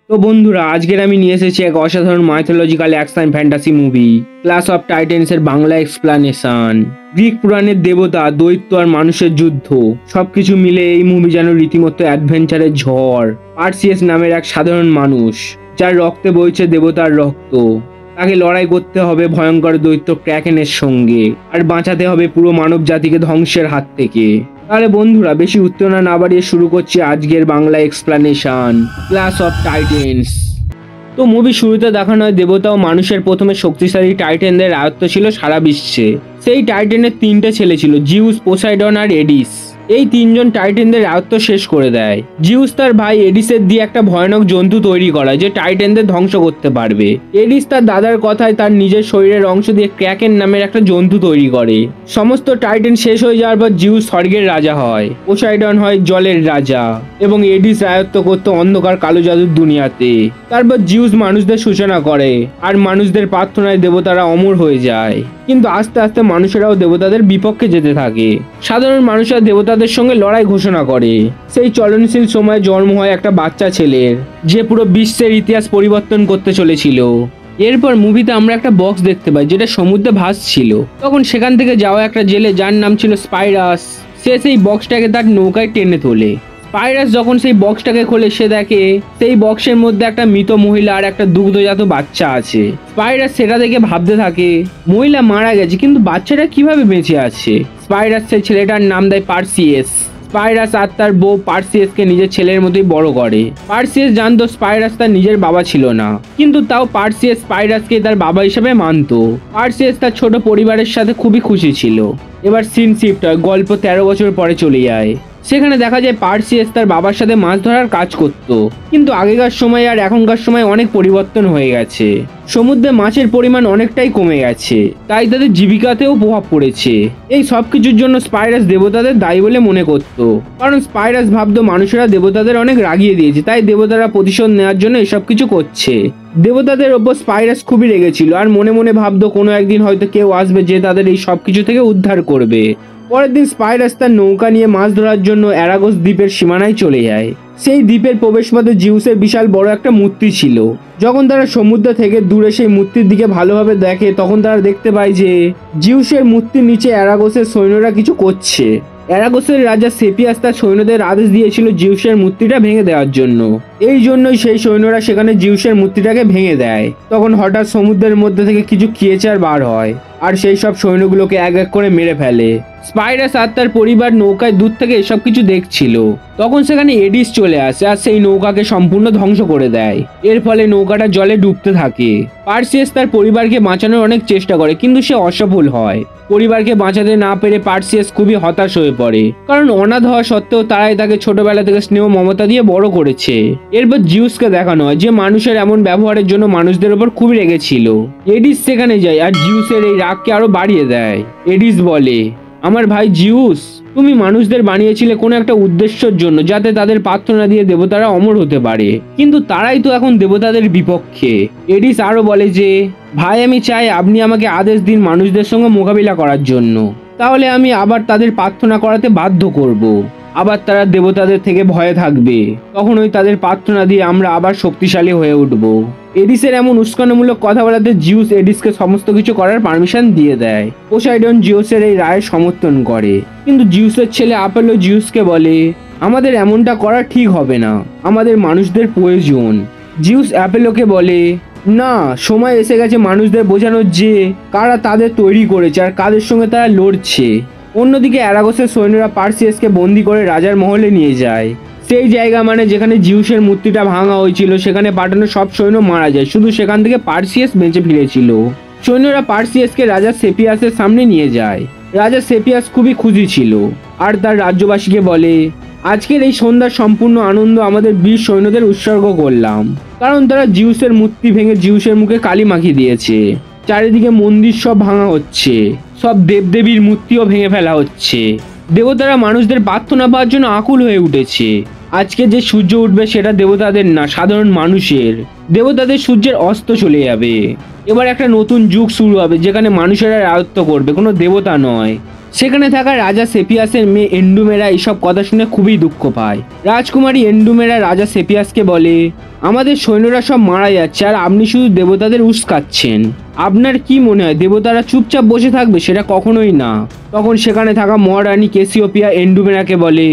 তো বন্ধুরা, আজকের আমি নিয়ে এসেছি এক অসাধারণ mythological action fantasy movie class of Titans এর বাংলা এক্সপ্লানেশন। গ্রিক পুরাণের দেবতা, দৈত্য আর মানুষের যুদ্ধ সবকিছু মিলে এই মুভি যেন রীতিমতো অ্যাডভেঞ্চারের ঝড়। পার্সিয়াস নামের এক সাধারণ মানুষ, যার রক্তে বইছে দেবতার রক্ত। তাকে লড়াই করতে হবে ভয়ঙ্কর দৈত্য ক্র্যাকেনের সঙ্গে, আর বাঁচাতে হবে পুরো মানব জাতিকে ধ্বংসের হাত থেকে। তাহলে বন্ধুরা, বেশি উত্তেজনা না বাড়িয়ে শুরু করছি আজকের Bangla explanation, class of Titans. তো মুভি শুরুতে দেখানো হয় দেবতা ও মানুষের প্রথমে শক্তিশালী টাইটানদের রাজত্ব ছিল সারা বিশ্বে। সেই টাইটানের তিনটে ছেলে ছিল, জিউস, পোসাইডন আর এডিস। এই তিনজন টাইটানদের রাজত্ব শেষ করে দেয়। জিউস তার ভাই এডিসের দিয়ে একটা ভয়ানক জন্তু তৈরি করায় যে টাইটানদের ধ্বংস করতে পারবে। এডিস তার দাদার কথায় তার নিজের শরীরের অংশ দিয়ে ক্র্যাকেন নামের একটা জন্তু তৈরি করে। সমস্ত টাইটান শেষ হয়ে যাওয়ার পর জিউস স্বর্গের রাজা হয়, পোসাইডন হয় জলের রাজা, এবং এডিস রাজত্ব করতো অন্ধকার কালো জাদুর দুনিয়াতে। তারপর জিউস মানুষদের সূচনা করে, আর মানুষদের প্রার্থনায় দেবতারা অমর হয়ে যায়। কিন্তু আস্তে আস্তে মানুষেরাও দেবতাদের বিপক্ষে যেতে থাকে। সাধারণ মানুষরা দেবতাদের সঙ্গে লড়াই ঘোষণা করে। সেই চলনশীল সময়ে জন্ম হয় একটা বাচ্চা ছেলের, যে পুরো বিশ্বের ইতিহাস পরিবর্তন করতে চলেছিল। এরপর মুভিতে আমরা একটা বক্স দেখতে পাই যেটা সমুদ্রে ভাসছিল। তখন সেখান থেকে যাওয়া একটা জেলে, যার নাম ছিল স্পাইরাস, সে সেই বক্সটাকে তার নৌকায় টেনে তোলে। স্পাইরাস যখন সেই বক্সটাকে খোলে, সে দেখে সেই বক্সের মধ্যে একটা মৃত মহিলা আর একটা দুগ্ধজাত বাচ্চা আছে। স্পাইরাস সেটা দেখে ভাবতে থাকে, মহিলা মারা গেছে কিন্তু বাচ্চাটা কিভাবে বেঁচে আছে। স্পাইরাস সেই ছেলেটার নাম দেয় পার্সিয়াস। স্পাইরাস আর তার বউ পার্সিয়াসকে নিজের ছেলের মতোই বড় করে। পার্সিয়াস জানতো স্পাইরাস তার নিজের বাবা ছিল না, কিন্তু তাও পার্সিয়াস স্পাইরাসকে তার বাবা হিসেবে মানতো। পার্সিয়াস তার ছোট পরিবারের সাথে খুবই খুশি ছিল। এবার সিন শিফট হয়, গল্প 13 বছর পরে চলে যায়। সেখানে দেখা যায় পার্সিয়াস তার বাবার সাথে মাছ ধরার কাজ করত, কিন্তু আগেকার সময় আর এখনকার সময় অনেক পরিবর্তন হয়ে গেছে। সমুদ্রে মাছের পরিমাণ অনেকটাই কমে গেছে, তাই তাদের জীবিকাতেও প্রভাব পড়েছে। এই সব কিছুর জন্য স্পাইরাস দেবতাদের দায়ী বলে মনে করত, কারণ স্পাইরাস ভাবতো মানুষেরা দেবতাদের অনেক রাগিয়ে দিয়েছে, তাই দেবতারা প্রতিশোধ নেওয়ার জন্য এসব কিছু করছে। দেবতাদের ওপর স্পাইরাস খুবই রেগেছিল, আর মনে মনে ভাবতো কোনো একদিন হয়তো কেউ আসবে যে তাদের এই সব কিছু থেকে উদ্ধার করবে। পরের দিন স্পাইরাস তার নৌকা নিয়ে মাছ ধরার জন্য অ্যারাগোস দ্বীপের সীমানায় চলে যায়। সেই দ্বীপের প্রবেশপথে জিউসের বিশাল বড় একটা মূর্তি ছিল। যখন তারা সমুদ্র থেকে দূরে সেই মূর্তির দিকে ভালোভাবে দেখে, তখন তারা দেখতে পায় যে জিউসের মূর্তির নিচে অ্যারাগোসের সৈন্যরা কিছু করছে। অ্যারাগোসের রাজা সেপিয়াস তার সৈন্যদের আদেশ দিয়েছিল জিউসের মূর্তিটা ভেঙে দেওয়ার জন্য। এই জন্যই সেই সৈন্যরা সেখানে জিউসের মূর্তিটাকে ভেঙে দেয়। তখন হঠাৎ সমুদ্রের মধ্যে থেকে কিছু ক্রিয়েচার বার হয়, আর সেই সব সৈন্যগুলোকে এক এক করে মেরে ফেলে। স্পাইরাস আর তার পরিবার নৌকায় দূর থেকে এসব কিছু দেখছিল। তখন সেখানে এডিস চলে আসে, আর সেই নৌকাকে সম্পূর্ণ ধ্বংস করে দেয়। এর ফলে নৌকাটা জলে ডুবতে থাকে। পার্সিয়াস তার পরিবারকে বাঁচানোর অনেক চেষ্টা করে, কিন্তু সে অসফল হয়। পরিবারকে বাঁচাতে না পেরে পার্সিয়াস খুবই হতাশ হয়ে পড়ে, কারণ অনাথ হওয়া সত্ত্বেও তারাই তাকে ছোটবেলা থেকে স্নেহ মমতা দিয়ে বড় করেছে। এরপর জিউসকে দেখানো হয় যে মানুষের এমন ব্যবহারের জন্য মানুষদের উপর খুবই রেগেছিল। এডিস সেখানে যায় আর জিউসের এই রাগকে আরো বাড়িয়ে দেয়। এডিস বলে, আমার ভাই জিউস, তুমি মানুষদের বানিয়েছিলে কোনো একটা উদ্দেশ্যের জন্য, যাতে তাদের প্রার্থনা দিয়ে দেবতারা অমর হতে পারে, কিন্তু তারাই তো এখন দেবতাদের বিপক্ষে। এডিস আরো বলে যে, ভাই আমি চাই আপনি আমাকে আদেশ দিন মানুষদের সঙ্গে মোকাবিলা করার জন্য, তাহলে আমি আবার তাদের প্রার্থনা করাতে বাধ্য করব। আবার তারা দেবতাদের থেকে ভয়ে থাকবে, তখনই তাদের প্রার্থনা দিয়ে আমরা আবার শক্তিশালী হয়ে উঠব। এডিসের এমন উস্কানিমূলক কথা বলাতে জিউস এডিসকে সমস্ত কিছু করার পারমিশন দিয়ে দেয়। পোসাইডন জিউসের এই রায়ের সমর্থন করে, কিন্তু জিউসের ছেলে আপেলো জিউসকে বলে, আমাদের এমনটা করা ঠিক হবে না, আমাদের মানুষদের প্রয়োজন। জিউস অ্যাপেলোকে বলে, না, সময় এসে গেছে মানুষদের বোঝানোর যে কারা তাদের তৈরি করেছে আর কাদের সঙ্গে তারা লড়ছে। অন্যদিকে অ্যারাগোসের সৈন্যরা পার্সিয়াসকে বন্দি করে রাজার মহলে নিয়ে যায়। সেই জায়গা মানে যেখানে জিউসের মূর্তিটা ভাঙা হয়েছিল, সেখানে পাঠানো সব সৈন্য মারা যায়, শুধু সেখান থেকে পার্সিয়াস বেঁচে ফিরেছিল। সৈন্যরা পার্সিয়াসকে রাজা সেপিয়াসের সামনে নিয়ে যায়। রাজা সেপিয়াস খুবই খুশি ছিল, আর তার রাজ্যবাসীকে বলে, আজকের এই সন্ধ্যার সম্পূর্ণ আনন্দ আমাদের বীর সৈন্যদের উৎসর্গ করলাম, কারণ তারা জিউসের মূর্তি ভেঙে জিউসের মুখে কালি মাখিয়ে দিয়েছে। চারিদিকে মন্দির সব ভাঙা হচ্ছে, সব দেবদেবীর মূর্তিও ভেঙে ফেলা হচ্ছে। দেবতারা মানুষদের প্রার্থনা পাওয়ার জন্য আকুল হয়ে উঠেছে। আজকে যে সূর্য উঠবে সেটা দেবতাদের না, সাধারণ মানুষের। দেবতাদের সূর্যের অস্ত চলে যাবে। এবার একটা নতুন যুগ শুরু হবে, যেখানে মানুষেরা রাজত্ব করবে, কোনো দেবতা নয়। সেখানে থাকা রাজা সেপিয়াসের মেয়ে এন্ডুমেরা এইসব কথা শুনে খুবই দুঃখ পায়। রাজকুমারী এন্ডুমেরা রাজা সেপিয়াসকে বলে, আমাদের সৈন্যরা সব মারা যাচ্ছে আর আপনি শুধু দেবতাদের উস্কাচ্ছেন। আপনার কি মনে হয় দেবতারা চুপচাপ বসে থাকবে? সেটা কখনোই না। তখন সেখানে থাকা মহারানী ক্যাসিওপিয়া এন্ডুমেরাকে বলে,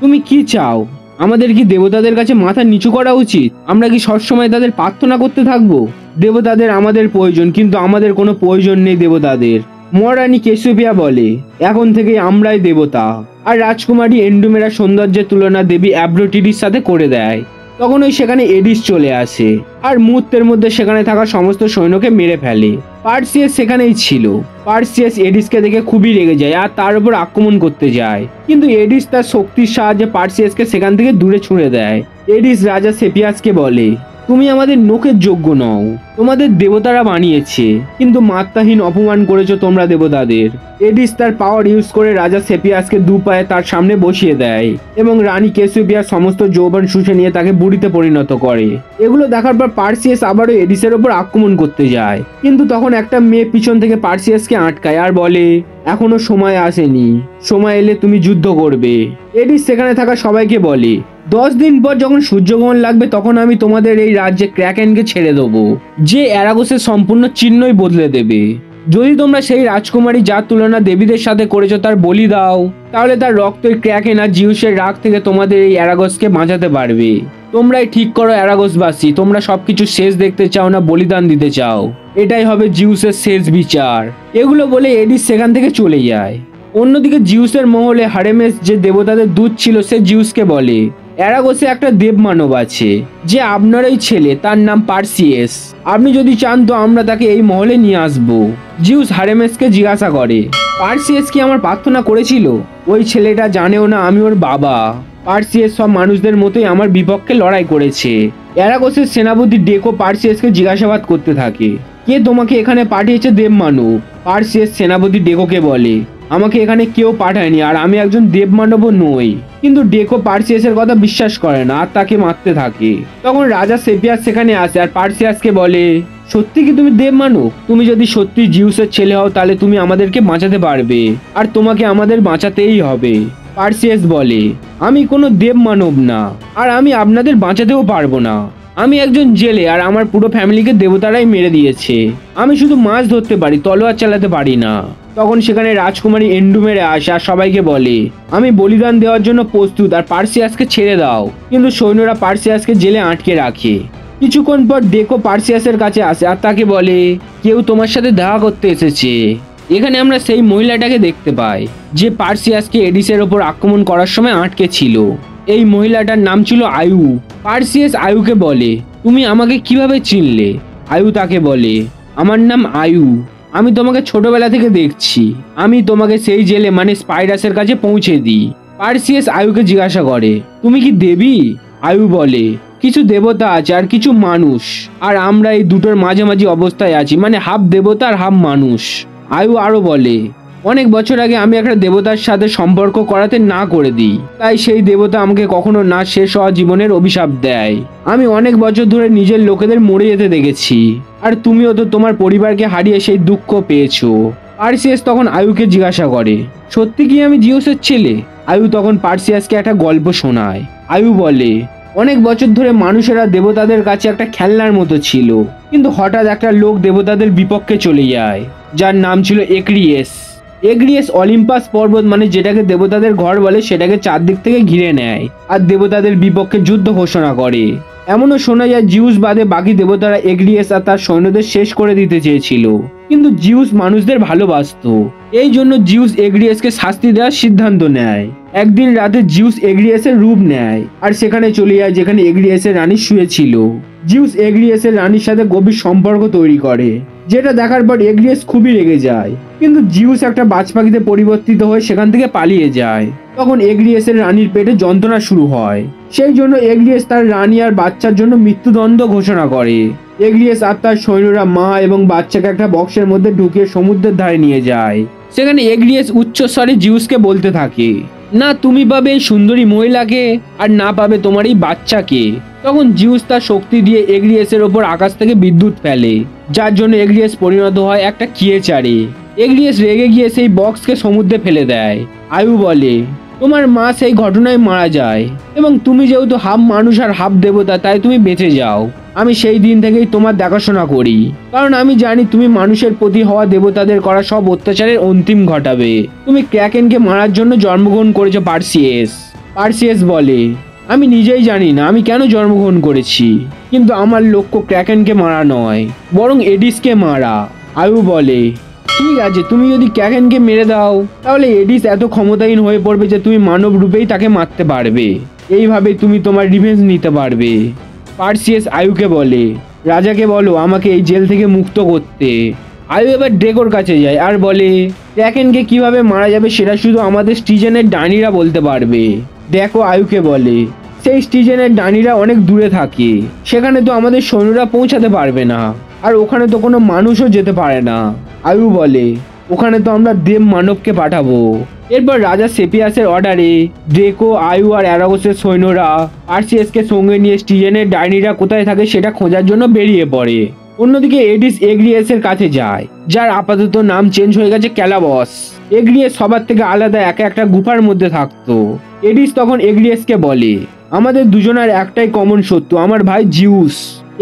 তুমি কি চাও? আমাদের কি দেবতাদের কাছে মাথা নিচু করা উচিত? আমরা কি সবসময় তাদের প্রার্থনা করতে থাকবো? দেবতাদের আমাদের প্রয়োজন, কিন্তু আমাদের কোনো প্রয়োজন নেই দেবতাদের। মহারানী ক্যাসিওপিয়া বলে, এখন থেকে আমরাই দেবতা। আর রাজকুমারী এন্ডুমেরা সৌন্দর্যের তুলনা দেবী অ্যাফ্রোডিটির সাথে করে দেয়। তখন ওই সেখানে এডিস চলে আসে আর মুহূর্তের মধ্যে সেখানে থাকা সমস্ত সৈন্যকে মেরে ফেলে। পার্সিয়াস সেখানেই ছিল। পার্সিয়াস এডিসকে দেখে খুবই রেগে যায় আর তার উপর আক্রমণ করতে যায়, কিন্তু এডিস তার শক্তির সাহায্যে পার্সিয়াসকে সেখান থেকে দূরে ছুঁড়ে দেয়। এডিস রাজা সেপিয়াসকে বলে, তুমি আমাদের নোখের যোগ্য নও, তোমাদের দেবতারা বানিয়েছে, কিন্তু মাত্রাহীন অপমান করেছো তোমরা দেবতাদের। এডিস তার পাওয়ার ইউজ করে রাজা সেপিয়াসকে দু পায়ে তার সামনে বসিয়ে দেয় এবং রানী ক্যাসিওপিয়ার সমস্ত যৌবন শুষে নিয়ে তাকে বুড়িতে পরিণত করে। এগুলো দেখার পর পার্সিয়াস আবারও এডিসের ওপর আক্রমণ করতে যায়, কিন্তু তখন একটা মেয়ে পিছন থেকে পার্সিয়াসকে আটকায় আর বলে, এখনো সময় আসেনি, সময় এলে তুমি যুদ্ধ করবে। এডিস সেখানে থাকা সবাইকে বলে, 10 দিন পর যখন সূর্যগ্রহণ লাগবে তখন আমি তোমাদের এই রাজ্যে ক্র্যাকেনকে ছেড়ে দেবো, যে অ্যারাগোসের সম্পূর্ণ চিহ্নই বদলে দেবে। যদি তোমরা সেই রাজকুমারী যার তুলনা দেবীদের সাথে করেছো তার বলি দাও, তাহলে তার রক্তই ক্র্যাকেন আর জিউসের রাগ থেকে তোমাদের এই অ্যারাগোসকে বাঁচাতে পারবে। তোমরাই ঠিক করো অ্যারাগোসবাসী, তোমরা সবকিছু শেষ দেখতে চাও না বলিদান দিতে চাও? এটাই হবে জিউসের শেষ বিচার। এগুলো বলে এডিস সেখান থেকে চলে যায়। অন্যদিকে জিউসের মহলে হারেমেস, যে দেবতাদের দূত ছিল, সে জিউসকে বলে, অ্যারাগোসে একটা দেবমানব আছে যে আপনারই ছেলে, তার নাম পার্সিয়াস। আপনি যদি চান তো আমরা তাকে এই মহলে নিয়ে আসবো। জিউস হারেমেসকে জিজ্ঞাসা করে, পার্সিয়াস কি আমার প্রার্থনা করেছিল? ওই ছেলেটা জানেও না আমি ওর বাবা। পার্সিয়াস সব মানুষদের মতোই আমার বিপক্ষে লড়াই করেছে। অ্যারাগোসের সেনাপতি ডেকো পার্সিয়াসকে জিজ্ঞাসাবাদ করতে থাকে, কে তোমাকে এখানে পাঠিয়েছে দেবমানব? পার্সিয়াস সেনাপতি ডেকোকে বলে, আমাকে এখানে কেউ পাঠায়নি আর আমি একজন দেবমানবও নই। কিন্তু ডেকো পার্সিয়াসের কথা বিশ্বাস করে না আর তাকে মারতে থাকে। তখন রাজা সেপিয়াস সেখানে আসে আর পার্সিয়াসকে বলে, সত্যি কি তুমি দেবমানব? তুমি যদি সত্যি জিউসের ছেলে হও তাহলে তুমি আমাদেরকে বাঁচাতে পারবে আর তোমাকে আমাদের বাঁচাতেই হবে। পার্সিয়াস বলে, আমি কোনো দেবমানব না আর আমি আপনাদের বাঁচাতেও পারবো না। আমি একজন জেলে আর আমার পুরো ফ্যামিলিকে দেবতারাই মেরে দিয়েছে। আমি শুধু মাছ ধরতে পারি, তলোয়ার চালাতে পারি না। তখন সেখানে রাজকুমারী এন্ডুমেরা আসে আর সবাইকে বলে, আমি বলিদান দেওয়ার জন্য প্রস্তুত আর পার্সিয়াসকে ছেড়ে দাও। কিন্তু সৈন্যরা পার্সিয়াসকে জেলে আটকে রাখে। কিছুক্ষণ পর ডেকো পার্সিয়াসের কাছে আসে আর তাকে বলে, কেউ তোমার সাথে দেখা করতে এসেছে। এখানে আমরা সেই মহিলাটাকে দেখতে পাই যে পার্সিয়াসকে এডিসের ওপর আক্রমণ করার সময় আটকে ছিল। এই মহিলাটার নাম ছিল আয়ু। পার্সিয়াস আয়ুকে বলে, তুমি আমাকে কিভাবে চিনলে? আয়ু তাকে বলে, আমার নাম আয়ু, আমি তোমাকে ছোটবেলা থেকে দেখছি। আমি তোমাকে সেই জেলে মানে স্পাইরাসের কাছে পৌঁছে দিই। পার্সিয়াস আয়ুকে জিজ্ঞাসা করে, তুমি কি দেবী? আয়ু বলে, কিছু দেবতা আছে আর কিছু মানুষ, আর আমরা এই দুটোর মাঝামাঝি অবস্থায় আছি, মানে হাফ দেবতা আর হাফ মানুষ। আয়ু আরো বলে, অনেক বছর আগে আমি একটা দেবতার সাথে সম্পর্ক করাতে না করে দিই, তাই সেই দেবতা আমাকে কখনো না শেষ হওয়া জীবনের অভিশাপ দেয়। আমি অনেক বছর ধরে নিজের লোকেদের মরে যেতে দেখেছি, আর তুমিও তো তোমার পরিবারকে হারিয়ে সেই দুঃখ পেয়েছো। পার্সিয়াস তখন আয়ুকে জিজ্ঞাসা করে, সত্যি কি আমি জিউসের ছেলে? আয়ু তখন পার্সিয়াসকে একটা গল্প শোনায়। আয়ু বলে, অনেক বছর ধরে মানুষেরা দেবতাদের কাছে একটা খেলনার মতো ছিল, কিন্তু হঠাৎ একটা লোক দেবতাদের বিপক্ষে চলে যায়, যার নাম ছিল এগ্রিয়েস। এগ্রিয়েস অলিম্পাস পর্বত মানে যেটাকে দেবতাদের ঘর বলে সেটাকে চারদিক থেকে ঘিরে নেয় আর দেবতাদের বিপক্ষে যুদ্ধ ঘোষণা করে। এমনও শোনা যায় জিউস বাদে বাকি দেবতারা এগ্রিয়েস আর তার সৈন্যদের শেষ করে দিতে চেয়েছিল, কিন্তু জিউস মানুষদের ভালোবাসতো। এই জন্য জিউস এগ্রিয়েসকে শাস্তি দেওয়ার সিদ্ধান্ত নেয়। একদিন রাতে জিউস এগ্রিয়েসের রূপ নেয় আর সেখানে চলে যায় যেখানে এগ্রিয়েসের রানী শুয়েছিল। জিউস এগ্রিয়েসের রানীর সাথে গভীর সম্পর্ক তৈরি করে, যেটা দেখার পর এগ্রিয়েস খুবই রেগে যায়, কিন্তু জিউস একটা বাজ পাখিতে পরিবর্তিত হয়ে সেখান থেকে পালিয়ে যায়। তখন এগ্রিয়েসের রানীর পেটে যন্ত্রণা শুরু হয়, সেই জন্য এগ্রিয়েস তার রানী আর বাচ্চার জন্য মৃত্যুদণ্ড ঘোষণা করে। এগ্রিয়েস আর তার সৈন্যরা মা এবং বাচ্চাকে একটা বক্সের মধ্যে ঢুকিয়ে সমুদ্রের ধারে নিয়ে যায়। সেখানে এগ্রিয়েস উচ্চস্বরে জিউসকে বলতে থাকে, না তুমি পাবে এই সুন্দরী মহিলাকে আর না পাবে তোমার এই বাচ্চাকে। তখন জিউস তার শক্তি দিয়ে এগ্রিয়েসের ওপর আকাশ থেকে বিদ্যুৎ ফেলে, যার জন্য এগ্রিয়েস পরিণত হয় একটা কিয়েচারে। এগ্রিয়েস রেগে গিয়ে সেই বক্সকে সমুদ্রে ফেলে দেয়। আয়ু বলে, তোমার মা সেই ঘটনায় মারা যায় এবং তুমি যেহেতু হাফ মানুষ আর হাফ দেবতা, তাই তুমি বেঁচে যাও। আমি সেই দিন থেকেই তোমার দেখাশোনা করি, কারণ আমি জানি তুমি মানুষের প্রতি হওয়া দেবতাদের করা সব অত্যাচারের অন্তিম ঘটাবে। তুমি ক্র্যাকেনকে মারার জন্য জন্মগ্রহণ করেছো পার্সিয়াস। পার্সিয়াস বলে, আমি নিজেই জানি না আমি কেন জন্মগ্রহণ করেছি, কিন্তু আমার লক্ষ্য ক্র্যাকেনকে মারা নয়, বরং এডিসকে মারা। আয়ু বলে, ঠিক আছে, তুমি যদি ক্র্যাকেনকে মেরে দাও তাহলে এডিস এত ক্ষমতাহীন হয়ে পড়বে যে তুমি মানব রূপেই তাকে মারতে পারবে। এইভাবে তুমি তোমার রিভেঞ্জ নিতে পারবে। পার্সিয়াস আয়ুকে বলে, রাজাকে বলো আমাকে এই জেল থেকে মুক্ত করতে। আয়ু এবার ড্রেকোর কাছে যায় আর বলে, ক্র্যাকেনকে কিভাবে মারা যাবে সেটা শুধু আমাদের স্টিজেনের ডানিরা বলতে পারবে। ড্রেকো আয়ুকে বলে, সেই স্টিজেনের ডানিরা অনেক দূরে থাকে, সেখানে তো আমাদের সৈন্যরা পৌঁছাতে পারবে না, আর ওখানে তো কোনো মানুষও যেতে পারে না। আয়ু বলে, ওখানে তো আমরা দেব মানবকে পাঠাবো। এরপর রাজা সেপিয়াসের অর্ডারে ড্রেকো, আয়ু আর অ্যারাগোসের সৈন্যরা পার্সিয়াসকে সঙ্গে নিয়ে স্টিজেনের ডাইনিরা কোথায় থাকে সেটা খোঁজার জন্য বেরিয়ে পড়ে। অন্যদিকে এডিস এগ্রিয়েসের কাছে যায়, যার আপাতত নাম চেঞ্জ হয়ে গেছে ক্যালাবস। এগ্রিয়েস সবার থেকে আলাদা একা একটা গুফার মধ্যে থাকতো। এডিস তখন এগ্রিয়েসকে বলে, আমাদের দুজনের একটাই কমন শত্রু, আমার ভাই জিউস।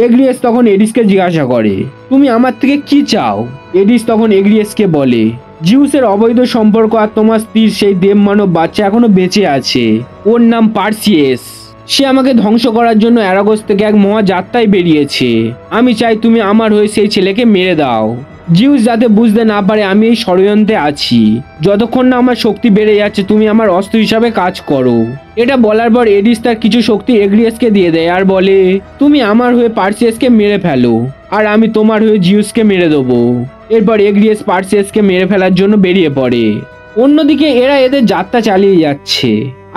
এগ্রিয়েস তখন এডিসকে জিজ্ঞাসা করে, তুমি আমার থেকে কি চাও? এডিস তখন এগ্রিয়েসকে বলে, জিউসের অবৈধ সম্পর্ক আর তোমার স্ত্রীর সেই দেবমানব বাচ্চা এখনো বেঁচে আছে, ওর নাম পার্সিয়াস। সে আমাকে ধ্বংস করার জন্য অ্যারাগোস থেকে এক মহাযাত্রায় বেরিয়েছে। আমি চাই তুমি আমার হয়ে সেই ছেলেকে মেরে দাও। জিউস যাতে বুঝতে না পারে আমি এই ষড়যন্ত্রে আছি। যতক্ষণ না আমার শক্তি বেড়ে যাচ্ছে তুমি আমার অস্ত্র হিসাবে কাজ করো। এটা বলার পর এডিস তার কিছু শক্তি এগ্রিয়েসকে দিয়ে দেয় আর বলে, তুমি আমার হয়ে পার্সিয়াসকে মেরে ফেলো আর আমি তোমার হয়ে জিউসকে মেরে দেবো। এরপর এগ্রিয়েস পার্সিয়াসকে মেরে ফেলার জন্য বেরিয়ে পড়ে। অন্যদিকে এরা এদের যাত্রা চালিয়ে যাচ্ছে।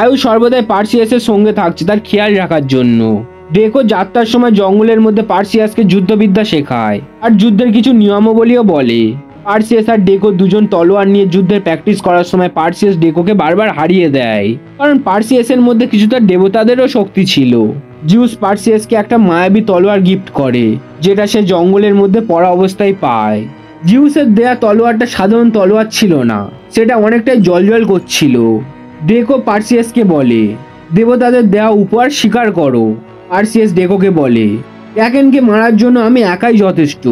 আয়ু সর্বদাই পার্সিয়াসের সঙ্গে থাকছে তার খেয়াল রাখার জন্য। ড্রেকো যাত্রার সময় জঙ্গলের মধ্যে পার্সিয়াসকে যুদ্ধবিদ্যা শেখায় আর যুদ্ধের কিছু নিয়মাবলীও বলে। পার্সিয়াস আর ড্রেকো দুজন তলোয়ার নিয়ে যুদ্ধের প্র্যাকটিস করার সময় পার্সিয়াস ড্রেকোকে বারবার হারিয়ে দেয়, কারণ পার্সিয়াসের মধ্যে কিছুটা দেবতাদেরও শক্তি ছিল। জিউস পার্সিয়াসকে একটা মায়াবী তলোয়ার গিফট করে, যেটা সে জঙ্গলের মধ্যে পড়া অবস্থায় পায়। জিউসের দেয়া তলোয়ারটা সাধারণ তলোয়ার ছিল না, সেটা অনেকটাই জ্বলজ্বল করছিল। ড্রেকো পার্সিয়াসকে বলে, দেবতাদের দেওয়া উপহার স্বীকার করো। পার্সিয়াস ড্রেকোকে বলে, ক্র্যাকেনকে মারার জন্য আমি একাই যথেষ্ট,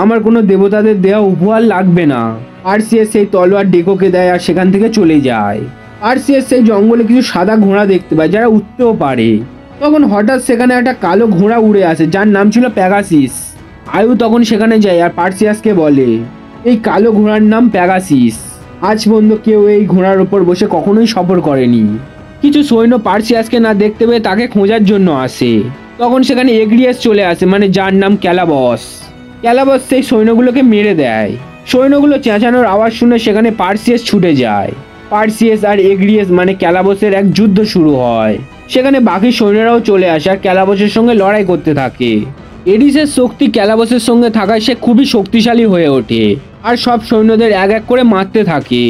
আমার কোনো দেবতাদের দেওয়া উপহার লাগবে না। পার্সিয়াস সেই তলোয়ার ড্রেকোকে দেয় আর সেখান থেকে চলে যায়। পার্সিয়াস সেই জঙ্গলে কিছু সাদা ঘোড়া দেখতে পায় যারা উঠতেও পারে। তখন হঠাৎ সেখানে একটা কালো ঘোড়া উড়ে আসে যার নাম ছিল প্যাগাসিস। আয়ু তখন সেখানে যায় আর পার্সিয়াসকে বলে, এই কালো ঘোড়ার নাম প্যাগাসিস। আজ পর্যন্ত কেউ এই ঘোড়ার উপর বসে কখনোই সফর করেনি। কিছু সৈন্য পার্সিয়াসকে না দেখতে পেয়ে তাকে খোঁজার জন্য আসে। তখন সেখানে এগ্রিয়েস চলে আসে, মানে যার নাম ক্যালাবস। ক্যালাবস সেই সৈন্যগুলোকে মেরে দেয়। সৈন্যগুলো চেঁচানোর আওয়াজ শুনে সেখানে পার্সিয়াস ছুটে যায়। পার্সিয়াস আর এগ্রিয়েস মানে ক্যালাবসের এক যুদ্ধ শুরু হয়। সেখানে বাকি সৈন্যরাও চলে আসে আর ক্যালাবসের সঙ্গে লড়াই করতে থাকে। এডিসের শক্তি ক্যালাবসের সঙ্গে থাকায় সে খুবই শক্তিশালী হয়ে ওঠে আর সব সৈন্যদের এক এক করে মারতে থাকে।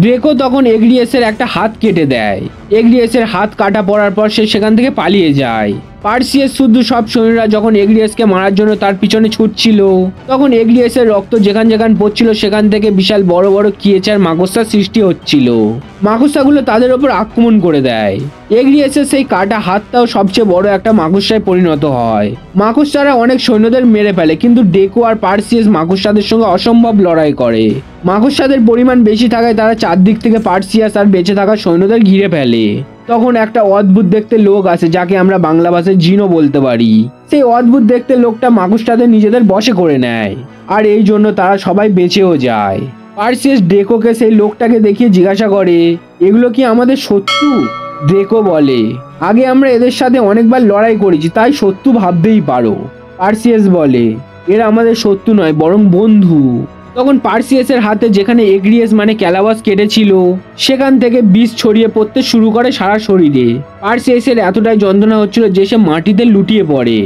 ড্রেকো তখন এগ্রিয়েসের একটা হাত কেটে দেয়। এগ্রিয়েসের হাত কাটা পড়ার পর সে সেখান থেকে পালিয়ে যায়। পার্সিয়াস শুধু সব সৈন্যরা যখন এগ্রিয়েসকে মারার জন্য তার পিছনে ছুটছিল, তখন এগ্রিয়েসের রক্ত যেখান পড়ছিল সেখান থেকে বিশাল বড় বড় কিয়েচার মাকড়সার সৃষ্টি হচ্ছিল। মাকড়সাগুলো তাদের ওপর আক্রমণ করে দেয়। এগ্রিয়েসের সেই কাটা হাতটাও সবচেয়ে বড় একটা মাকড়সায় পরিণত হয়। মাকড়সারা অনেক সৈন্যদের মেরে ফেলে, কিন্তু ড্রেকো আর পার্সিয়াস মাকড়সাদের সঙ্গে অসম্ভব লড়াই করে। মাকড়সাদের পরিমাণ বেশি থাকায় তারা চারদিক থেকে পার্সিয়াস আর বেঁচে থাকা সৈন্যদের ঘিরে ফেলে। তখন একটা অদ্ভুত দেখতে লোক আসে যাকে আমরা বাংলা ভাষায় জিনও বলতে পারি। সেই অদ্ভুত দেখতে লোকটা মাকড়সাদের নিজেদের বশে করে নেয় আর এই জন্য তারা সবাই বেঁচেও যায়। পার্সিয়াস ড্রেকোকে সেই লোকটাকে দেখিয়ে জিজ্ঞাসা করে, এগুলো কি আমাদের শত্রু? ড্রেকো বলে, আগে আমরা এদের সাথে অনেকবার লড়াই করেছি, তাই শত্রু ভাবতেই পারো। পার্সিয়াস বলে, এরা আমাদের শত্রু নয় বরং বন্ধু। তখন পার্সিয়াসের হাতে যেখানে এগ্রিয়েস মানে ক্যালাবস কেটেছিল সেখান থেকে বিষ ছড়িয়ে পড়তে শুরু করে সারা শরীরে। পার্সিয়াসের এতটাই যন্ত্রণা হচ্ছিল যে সে মাটিতে লুটিয়ে পড়ে।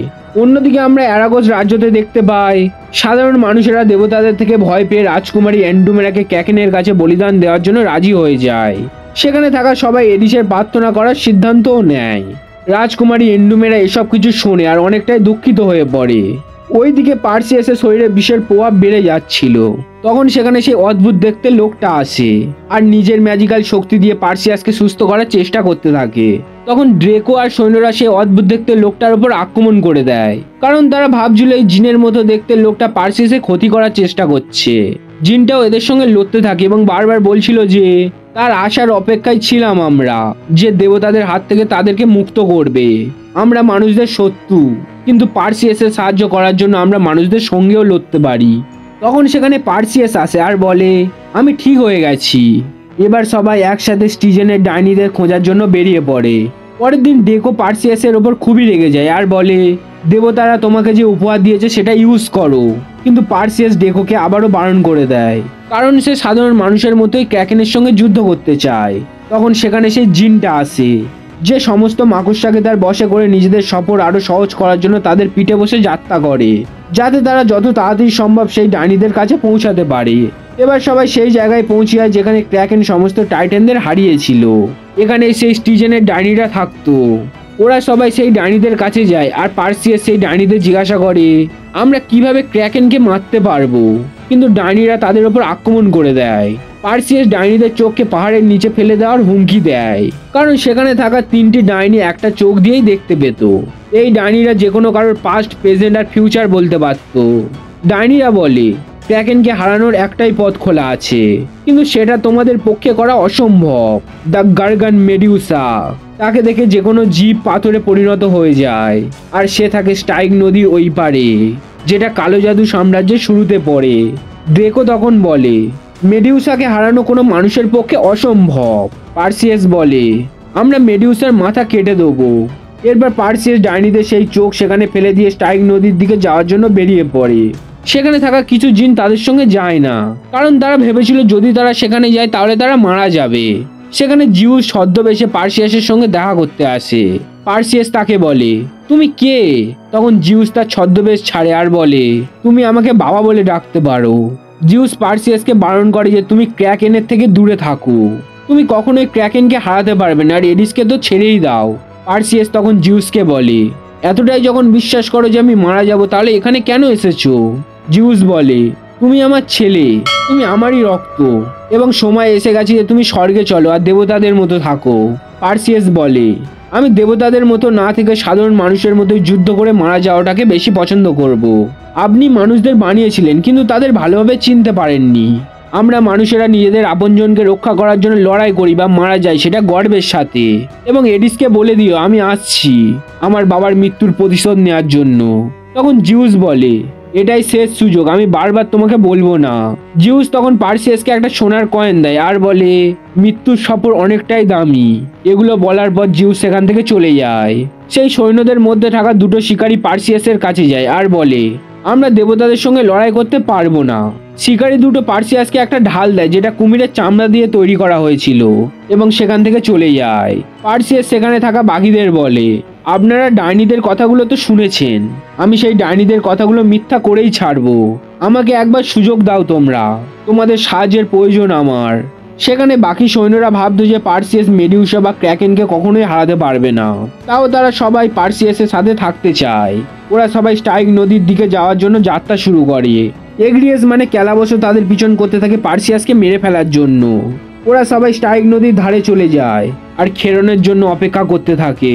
অন্যদিকে আমরা অ্যারাগোস রাজ্যতে দেখতে পাই সাধারণ মানুষেরা দেবতাদের থেকে ভয় পেয়ে রাজকুমারী এন্ডুমেরাকে ক্র্যাকেনের কাছে বলিদান দেওয়ার জন্য রাজি হয়ে যায়। সেখানে থাকা সবাই এডিসের প্রার্থনা করার সিদ্ধান্তও নেয়। রাজকুমারী এন্ডুমেরা এসব কিছু শোনে আর অনেকটাই দুঃখিত হয়ে পড়ে। ওইদিকে পার্সিয়াসের শরীরে বিষের প্রভাব বেড়ে যাচ্ছিল। তখন সেখানে সেই অদ্ভুত দেখতে লোকটা আসে আর নিজের ম্যাজিক্যাল শক্তি দিয়ে পার্সিয়াসকে সুস্থ করার চেষ্টা করতে থাকে। তখন ড্রেকো আর সৈন্যরা সেই অদ্ভুত দেখতে লোকটার উপর আক্রমণ করে দেয়, কারণ তারা ভাবছিল এই জিনের মতো দেখতে লোকটা পার্সিয়াসের ক্ষতি করার চেষ্টা করছে। জিনটাও এদের সঙ্গে লড়তে থাকে এবং বারবার বলছিল যে তার আশার অপেক্ষায় ছিলাম আমরা, যে দেবতাদের হাত থেকে তাদেরকে মুক্ত করবে। আমরা মানুষদের শত্রু, কিন্তু পার্সিয়াসের সাহায্য করার জন্য আমরা মানুষদের সঙ্গেও লড়তে পারি। তখন সেখানে পার্সিয়াস আসে আর বলে, আমি ঠিক হয়ে গেছি। এবার সবাই একসাথে স্টিজেনের ডাইনিদের খোঁজার জন্য বেরিয়ে পড়ে। পরের দিন ডেকো পার্সিয়াসের ওপর খুবই রেগে যায় আর বলে, দেবতারা তোমাকে যে উপহার দিয়েছে সেটা ইউজ করো। কিন্তু পার্সিয়াস ডেকোকে আবারও বারণ করে দেয়, কারণ সে সাধারণ মানুষের মতোই ক্র্যাকেনের সঙ্গে যুদ্ধ করতে চায়। তখন সেখানে সেই জিনটা আসে, যে সমস্ত মাকড়সাকে তার বশে করে নিজেদের সফর আরো সহজ করার জন্য তাদের পিঠে বসে যাত্রা করে, যাতে তারা যত তাড়াতাড়ি সম্ভব সেই ডাইনিদের কাছে পৌঁছাতে পারে। এবার সবাই সেই জায়গায় পৌঁছে যায় যেখানে ক্র্যাকেন সমস্ত টাইটানদের হারিয়েছিল। এখানে সেই স্টিজেনের ডাইনিরা থাকতো। ওরা সবাই সেই ডাইনিদের কাছে যায় আর পার্সিয়াস সেই ডাইনিদের জিজ্ঞাসা করে, আমরা কিভাবে ক্র্যাকেনকে মারতে পারবো। কিন্তু ডাইনিরা তাদের উপর আক্রমণ করে দেয়। পার্সিয়াস ডাইনিদের চোখকে পাহাড়ের নিচে ফেলে দেওয়ার হুমকি দেয়, কারণ সেখানে থাকা 3টি ডাইনি একটা চোখ দিয়েই দেখতে পেত। এই ডাইনিরা যে কোনো কারোর পাস্ট, প্রেজেন্ট আর ফিউচার বলতে পারত। ডাইনিরা বলে, ক্র্যাকেনকে হারানোর একটাই পথ খোলা আছে, কিন্তু সেটা তোমাদের পক্ষে করা অসম্ভব। দ্য গার্গান মেডিউসা, তাকে দেখে যে কোনো জীব পাথরে পরিণত হয়ে যায়, আর সে থাকে স্টাইক নদীর ওই পারে, যেটা কালো জাদু সাম্রাজ্যের শুরুতে পড়ে। ড্রেকো তখন বলে, মেডিউসাকে হারানো কোনো মানুষের পক্ষে অসম্ভব। পার্সিয়াস বলে, আমরা মেডিউসার মাথা কেটে দেবো। এরপর পার্সিয়াস ডাইনিদের সেই চোখ সেখানে ফেলে দিয়ে স্টাইক নদীর দিকে যাওয়ার জন্য বেরিয়ে পড়ে। সেখানে থাকা কিছু জিন তাদের সঙ্গে যায় না, কারণ তারা ভেবেছিল যদি তারা সেখানে যায় তাহলে তারা মারা যাবে। সেখানে জিউস ছদ্মবেশে পার্সিয়াসের সঙ্গে দেখা করতে আসে। পার্সিয়াস তাকে বলে, তুমি কে? তখন জিউস তার ছদ্মবেশ ছাড়ে আর বলে, তুমি আমাকে বাবা বলে ডাকতে পারো। জিউস পার্সিয়াসকে বারণ করে যে তুমি ক্র্যাকেনের থেকে দূরে থাকো, তুমি কখনোই ক্র্যাকেনকে হারাতে পারবে না, আর এডিসকে তো ছেড়েই দাও। পার্সিয়াস তখন জিউসকে বলে, এতটাই যখন বিশ্বাস করো যে আমি মারা যাব তাহলে এখানে কেন এসেছো? জিউস বলে, তুমি আমার ছেলে, তুমি আমারই রক্ত, এবং সময় এসে গেছে যে তুমি স্বর্গে চলো আর দেবতাদের মতো থাকো। পার্সিয়াস বলে, আমি দেবতাদের মতো না থেকে সাধারণ মানুষের মতোই যুদ্ধ করে মারা যাওয়াটাকে বেশি পছন্দ করব। আপনি মানুষদের বানিয়েছিলেন কিন্তু তাদের ভালোভাবে চিনতে পারেননি। আমরা মানুষেরা নিজেদের আপনজনকে রক্ষা করার জন্য লড়াই করি বা মারা যাই, সেটা গর্বের সাথে। এবং এডিসকে বলে দিও আমি আসছি আমার বাবার মৃত্যুর প্রতিশোধ নেওয়ার জন্য। তখন জিউস বলে, এটাই শেষ সুযোগ, আমি বারবার তোমাকে বলবো না। জিউস তখন পার্সিয়াসকে একটা সোনার কয়েন দেয় আর বলে, মৃত্যুর সফর অনেকটাই দামি। এগুলো বলার পর জিউস সেখান থেকে চলে যায়। সেই সৈন্যদের মধ্যে থাকা দুটো শিকারী পার্সিয়াসের কাছে যায় আর বলে, আমরা দেবতাদের সঙ্গে লড়াই করতে পারবো না। শিকারী দুটো পার্সিয়াসকে একটা ঢাল দেয় যেটা কুমিরের চামড়া দিয়ে তৈরি করা হয়েছিল, এবং সেখান থেকে চলে যায়। পার্সিয়াস সেখানে থাকা বাঘীদের বলে, আপনারা ডাইনিদের কথাগুলো তো শুনেছেন, আমি সেই ডাইনিদের কথাগুলো মিথ্যা করেই ছাড়বো। আমাকে একবার সুযোগ দাও, তোমরা, তোমাদের সাহায্যের প্রয়োজন আমার। সেখানে বাকি সৈন্যরা ভাবতো যে পার্সিয়াস মেডিউসা বা ক্র্যাকেনকে কখনোই হারাতে পারবে না, তাও তারা সবাই পার্সিয়াসের সাথে থাকতে চায়। ওরা সবাই স্টাইক নদীর দিকে যাওয়ার জন্য যাত্রা শুরু করে। এগ্রিয়েস মানে ক্যালাবসও তাদের পিছন করতে থাকে পার্সিয়াসকে মেরে ফেলার জন্য। ওরা সবাই স্টাইক নদীর ধারে চলে যায় আর খেরনের জন্য অপেক্ষা করতে থাকে।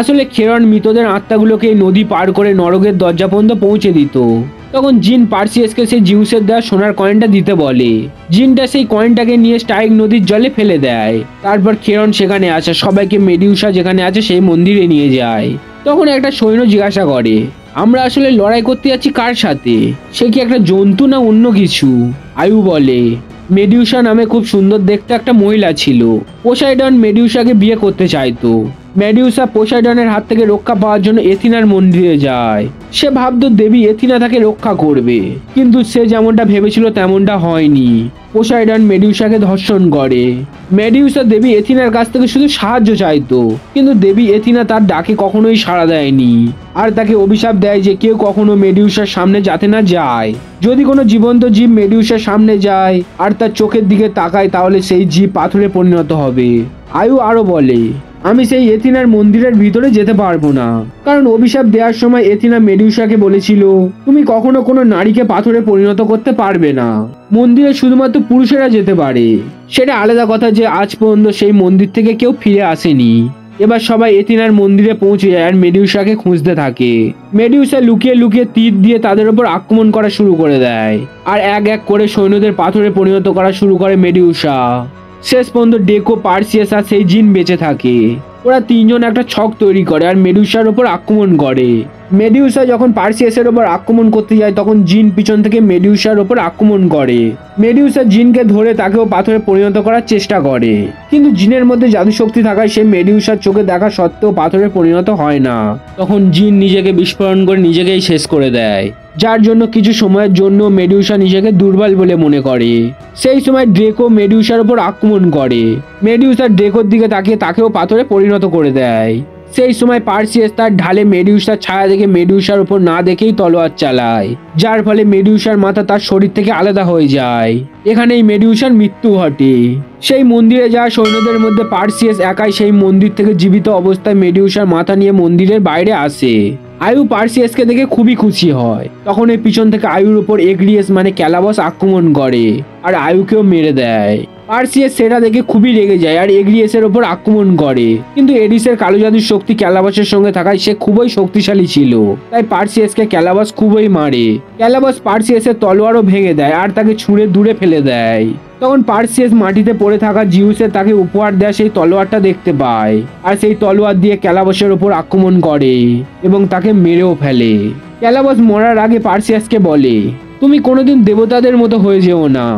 আসলে খেরন মৃতদের আত্মাগুলোকে এই নদী পার করে নরকের দরজা পর্যন্ত পৌঁছে দিত। তখন জিন পার্সিয়াসকে সেই জিউসের দেওয়া সোনার কয়েনটা দিতে বলে। জিনটা সেই কয়েনটাকে নিয়ে স্টাইক নদীর জলে ফেলে দেয়। তারপর খেরন সেখানে আসে, সবাইকে মেডিউসা যেখানে আছে সেই মন্দিরে নিয়ে যায়। তখন একটা সৈন্য জিজ্ঞাসা করে, আমরা আসলে লড়াই করতে যাচ্ছি কার সাথে? সে কি একটা জন্তু না অন্য কিছু? আয়ু বলে, মেডিউসা নামে খুব সুন্দর দেখতে একটা মহিলা ছিল। পোসাইডন মেডিউসাকে বিয়ে করতে চাইতো। মেডিউসা পোসাইডনের হাত থেকে রক্ষা পাওয়ার জন্য এথিনার মন্দিরে যায়। সে ভাবতো দেবী এথিনা তাকে রক্ষা করবে, কিন্তু সে যেমনটা ভেবেছিল তেমনটা হয়নি। পোসাইডন মেডিউসাকে ধর্ষণ করে। মেডিউসা দেবী এথিনার কাছ থেকে শুধু সাহায্য চাইতো, কিন্তু দেবী এথিনা তার ডাকে কখনোই সাড়া দেয়নি, আর তাকে অভিশাপ দেয় যে কেউ কখনো মেডিউসার সামনে যাতে না যায়। যদি কোনো জীবন্ত জীব মেডিউসার সামনে যায় আর তার চোখের দিকে তাকায় তাহলে সেই জীব পাথরে পরিণত হবে। আয়ু আরো বলে, আমি সেই এথিনার মন্দিরের ভিতরে যেতে পারবো না, কারণ অভিশাপ দেওয়ার সময় এথিনা মেডিউসাকে বলেছিল তুমি কখনো কোনো নারীকে পাথরে পরিণত করতে পারবে না, মন্দিরে শুধুমাত্র পুরুষেরা যেতে পারে। সেটা আলাদা কথা যে আজ পর্যন্ত সেই মন্দির থেকে কেউ ফিরে আসেনি। এবার সবাই এথিনার মন্দিরে পৌঁছে যায় আর মেডিউসাকে খুঁজতে থাকে। মেডিউসা লুকিয়ে লুকিয়ে তীর দিয়ে তাদের উপর আক্রমণ করা শুরু করে দেয় আর এক এক করে সৈন্যদের পাথরে পরিণত করা শুরু করে মেডিউসা। শেষ পর্যন্ত ডেকো, পার্সিয়াস আর সেই জিন বেঁচে থাকে। ওরা তিনজন একটা ছক তৈরি করে আর মেডিউসার উপর আক্রমণ করে। মেডিউসা যখন পার্সিয়াসের উপর আক্রমণ করতে যায় তখন জিন পিছন থেকে মেডিউসার উপর আক্রমণ করে। মেডিউসা জিনকে ধরে তাকেও পাথরে পরিণত করার চেষ্টা করে, কিন্তু জিনের মধ্যে জাদু শক্তি থাকায় সে মেডিউসার চোখে দেখা সত্ত্বেও পাথরে পরিণত হয় না। তখন জিন নিজেকে বিস্ফোরণ করে নিজেকেই শেষ করে দেয়, যার জন্য কিছু সময়ের জন্য মেডিউসা নিজেকে দুর্বল বলে মনে করে। সেই সময় ড্রেকো মেডিউসার উপর আক্রমণ করে। মেডিউসা ড্রেকোর দিকে তাকিয়ে তাকেও পাথরে পরিণত করে দেয়। সেই সময় পার্সিয়াস তার ঢালে মেডিউসার ছায়া দেখে মেডিউসার উপর না দেখেই তলোয়ার চালায়, যার ফলে মেডিউসার মাথা তার শরীর থেকে আলাদা হয়ে যায়। এখানেই মেডিউসার মৃত্যু ঘটে। সেই মন্দিরে যাওয়া সৈন্যদের মধ্যে পার্সিয়াস একাই সেই মন্দির থেকে জীবিত অবস্থায় মেডিউসার মাথা নিয়ে মন্দিরের বাইরে আসে। আয়ু পার্সিয়াসকে দেখে খুবই খুশি হয়। তখন এই পিছন থেকে আয়ুর উপর এগ্রিয়াস মানে ক্যালাবস আক্রমণ করে আর আয়ুকেও মেরে দেয়। পার্সিয়াস সেটা দেখে খুবই রেগে যায় আর এগ্রিয়াসের ওপর আক্রমণ করে, কিন্তু এডিসের কালো জাদুর শক্তি ক্যালাবসের সঙ্গে থাকায় সে খুবই শক্তিশালী ছিল, তাই পার্সিয়াসকে ক্যালাবস খুবই মারে। ক্যালাবস পার্সিয়াসের তলোয়ারও ভেঙে দেয় আর তাকে ছুঁড়ে দূরে ফেলে দেয়। তখন পার্সিয়াস মাটিতে পড়ে থাকা জিউসের তাকে উপহার দেয়া সেই তলোয়ারটা দেখতে পায় আর সেই তলোয়ার দিয়ে ক্যালাবসের ওপর আক্রমণ করে এবং তাকে মেরেও ফেলে। ক্যালাবস মরার আগে পার্সিয়াসকে বলে তুমি কোনোদিন দেবতাদের মতো হয়ে যেও না।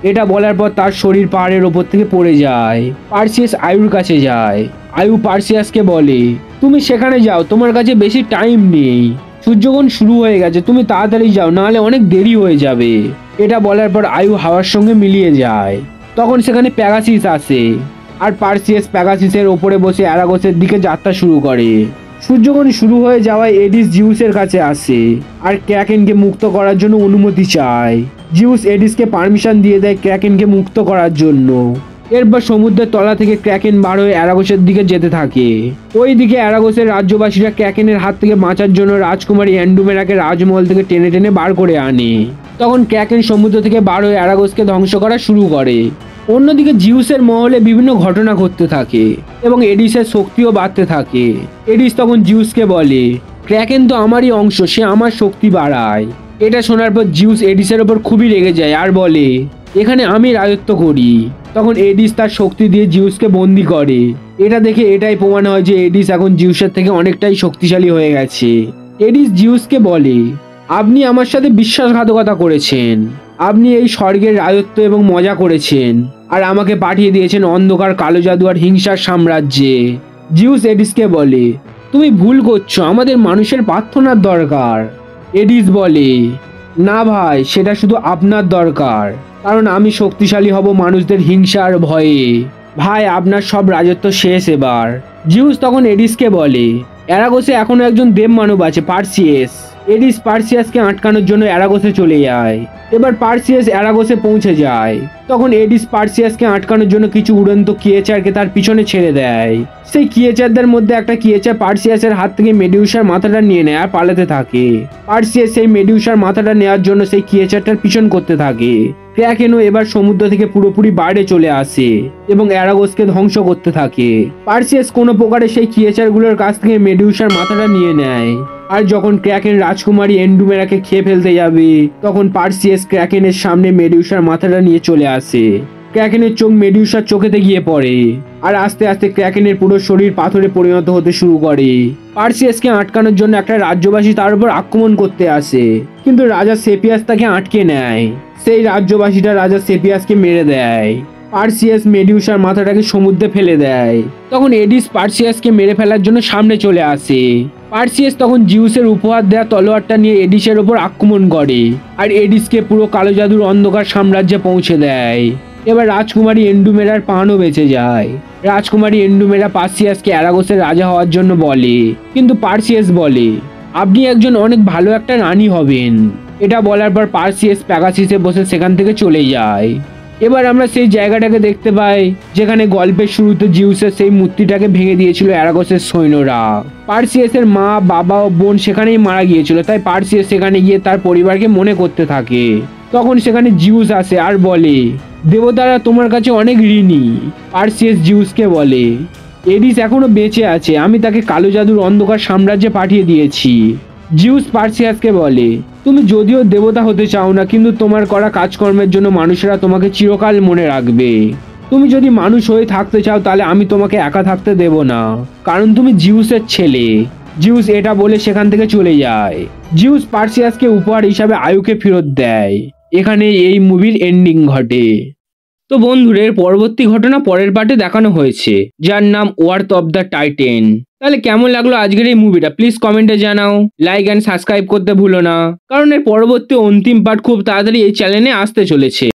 এটা বলার পর তার শরীর পাহাড়ের ওপর থেকে পড়ে যায়। পার্সিয়াস আয়ুর কাছে যায়। আয়ু পার্সিয়াসকে বলে তুমি সেখানে যাও, তোমার কাছে বেশি টাইম নেই, সূর্যগ্রহণ শুরু হয়ে গেছে, তুমি তাড়াতাড়ি যাও, নাহলে অনেক দেরি হয়ে যাবে। এটা বলার পর আয়ু হাওয়ার সঙ্গে মিলিয়ে যায়। তখন সেখানে প্যাগাসিস আসে আর পার্সিয়াস প্যাগাসিসের ওপরে বসে অ্যারাগোসের দিকে যাত্রা শুরু করে। সূর্যগ্রহণ শুরু হয়ে যাওয়ায় এডিস জিউসের কাছে আসে আর ক্র্যাকেনকে মুক্ত করার জন্য অনুমতি চায়। জিউস এডিসকে পারমিশন দিয়ে দেয় ক্র্যাকেনকে মুক্ত করার জন্য। এরপর সমুদ্রের তলা থেকে ক্র্যাকেন বার হয়ে অ্যারাগোসের দিকে যেতে থাকে। ওইদিকে অ্যারাগোসের রাজ্যবাসীরা ক্র্যাকেনের হাত থেকে বাঁচার জন্য রাজকুমারী অ্যান্ডুমেরাকে রাজমহল থেকে টেনে টেনে বার করে আনে। তখন ক্র্যাকেন সমুদ্র থেকে বার হয়ে অ্যারাগোসকে ধ্বংস করা শুরু করে। অন্যদিকে জিউসের মহলে বিভিন্ন ঘটনা ঘটতে থাকে এবং এডিসের শক্তিও বাড়তে থাকে। এডিস তখন জিউসকে বলে ক্র্যাকেন তো আমারই অংশ, সে আমার শক্তি বাড়ায়। এটা শোনার পর জিউস এডিসের ওপর খুবই রেগে যায় আর বলে এখানে আমি রাজত্ব করি। তখন এডিস তার শক্তি দিয়ে জিউসকে বন্দি করে। এটা দেখে এটাই প্রমাণ হয় যে এডিস এখন জিউসের থেকে অনেকটাই শক্তিশালী হয়ে গেছে। এডিস জিউসকে বলে আপনি আমার সাথে বিশ্বাসঘাতকতা করেছেন, আপনি এই স্বর্গের রাজত্ব এবং মজা করেছেন আর আমাকে পাঠিয়ে দিয়েছেন অন্ধকার, কালো জাদু আর হিংসার সাম্রাজ্যে। জিউস এডিসকে বলে তুমি ভুল করছো, আমাদের মানুষের প্রার্থনার দরকার। এডিস বলে না ভাই, সেটা শুধু আপনার দরকার, কারণ আমি শক্তিশালী হব মানুষদের হিংসা আর ভয়ে। ভাই আপনার সব রাজত্ব শেষ এবার। জিউস তখন এডিসকে বলে অ্যারাগোসে এখনো একজন দেব মানব আছে, পার্সিয়াস। এডিস পার্সিয়াসকে আটকানোর জন্য অ্যারাগোসে চলে যায়। এবার পার্সিয়াস অ্যারাগোসে পৌঁছে যায়। তখন এডিস পার্সিয়াসকে আটকানোর জন্য কিছু উড়ন্ত কিয়েচারকে তার পিছনে ছেড়ে দেয়। সেই কিয়েচারদের মধ্যে একটা কিয়েচার পার্সিয়াসের হাত থেকে মেডিউসার মাথাটা নিয়ে নেয় আর পালাতে থাকে। পার্সিয়াস সেই মেডিউসার মাথাটা নেওয়ার জন্য সেই কিয়েচারটার পিছন করতে থাকে। ক্র্যাকেনও এবার সমুদ্র থেকে পুরোপুরি বাইরে চলে আসে এবং অ্যারাগোসকে ধ্বংস করতে থাকে। পার্সিয়াস কোনো প্রকারে সেই কিয়েচারগুলোর কাছ থেকে মেডিউসার মাথাটা নিয়ে নেয়। আর যখন ক্র্যাকেন রাজকুমারী এন্ডুমেরাকে খেয়ে ফেলতে যাবে তখন পার্সিয়াস ক্র্যাকেনের সামনে মেডিউসার মাথাটা নিয়ে চলে আসে। ক্র্যাকেনের চোখ মেডিউসার চোখেতে গিয়ে পড়ে আর আস্তে আস্তে ক্র্যাকেনের পুরো শরীর পাথরে পরিণত হতে শুরু করে। পার্সিয়াসকে আটকানোর জন্য একটা রাজ্যবাসী তার উপর আক্রমণ করতে আসে, কিন্তু রাজা সেপিয়াস তাকে আটকে নেয়। সেই রাজ্যবাসীটা রাজা সেপিয়াসকে মেরে দেয়। পার্সিয়াস মেডিউসার মাথাটাকে সমুদ্রে ফেলে দেয়। তখন এডিস পার্সিয়াসকে মেরে ফেলার জন্য সামনে চলে আসে। পার্সিয়াস তখন জিউসের উপহার দেওয়া তলোয়ারটা নিয়ে এডিসের ওপর আক্রমণ করে আর এডিসকে পুরো কালো জাদুর অন্ধকার সাম্রাজ্যে পৌঁছে দেয়। এবার রাজকুমারী এন্ডুমেরার প্রাণও বেঁচে যায়। রাজকুমারী এন্ডুমেরা পার্সিয়াসকে অ্যারাগোসের রাজা হওয়ার জন্য বলে, কিন্তু পার্সিয়াস বলে আপনি একজন অনেক ভালো একটা রানী হবেন। এটা বলার পর পার্সিয়াস প্যাগাসিসে বসে সেখান থেকে চলে যায়। এবার আমরা সেই জায়গাটাকে দেখতে পাই যেখানে গল্পের শুরুতে জিউসের সেই মূর্তিটাকে ভেঙে দিয়েছিল অ্যারাগসের সৈন্যরা। পার্সিয়াসের মা, বাবা ও বোন সেখানেই মারা গিয়েছিল, তাই পার্সিয়াস সেখানে গিয়ে তার পরিবারকে মনে করতে থাকে। তখন সেখানে জিউস আসে আর বলে, দেবতারা তোমার কাছে অনেক ঋণী। পার্সিয়াস জিউসকে বলে, এডিস এখনো বেঁচে আছে, আমি তাকে কালো জাদুর অন্ধকার সাম্রাজ্যে পাঠিয়ে দিয়েছি। জিউস পার্সিয়াসকে বলে, তুমি যদিও দেবতা হতে চাও না, কিন্তু তোমার করা কাজকর্মের জন্য মানুষেরা তোমাকে চিরকাল মনে রাখবে। তুমি যদি মানুষ হয়ে থাকতে চাও তাহলে আমি তোমাকে একা থাকতে দেব না, কারণ তুমি জিউসের ছেলে। জিউস এটা বলে সেখান থেকে চলে যায়। জিউস পার্সিয়াসকে উপহার হিসাবে আয়ুকে ফেরত দেয়। এখানে এই মুভির এন্ডিং ঘটে। তো বন্ধুরা, এর পরবর্তী ঘটনা পরের পার্টে দেখানো হয়েছে, যার নাম ওয়ার্থ অফ দ্য টাইটেন। তাহলে কেমন লাগলো আজকের এই মুভিটা প্লিজ কমেন্টে জানাও। লাইক অ্যান্ড সাবস্ক্রাইব করতে ভুলো না, কারণ এর পরবর্তী অন্তিম পার্ট খুব তাড়াতাড়ি এই চ্যানেলে আসতে চলেছে।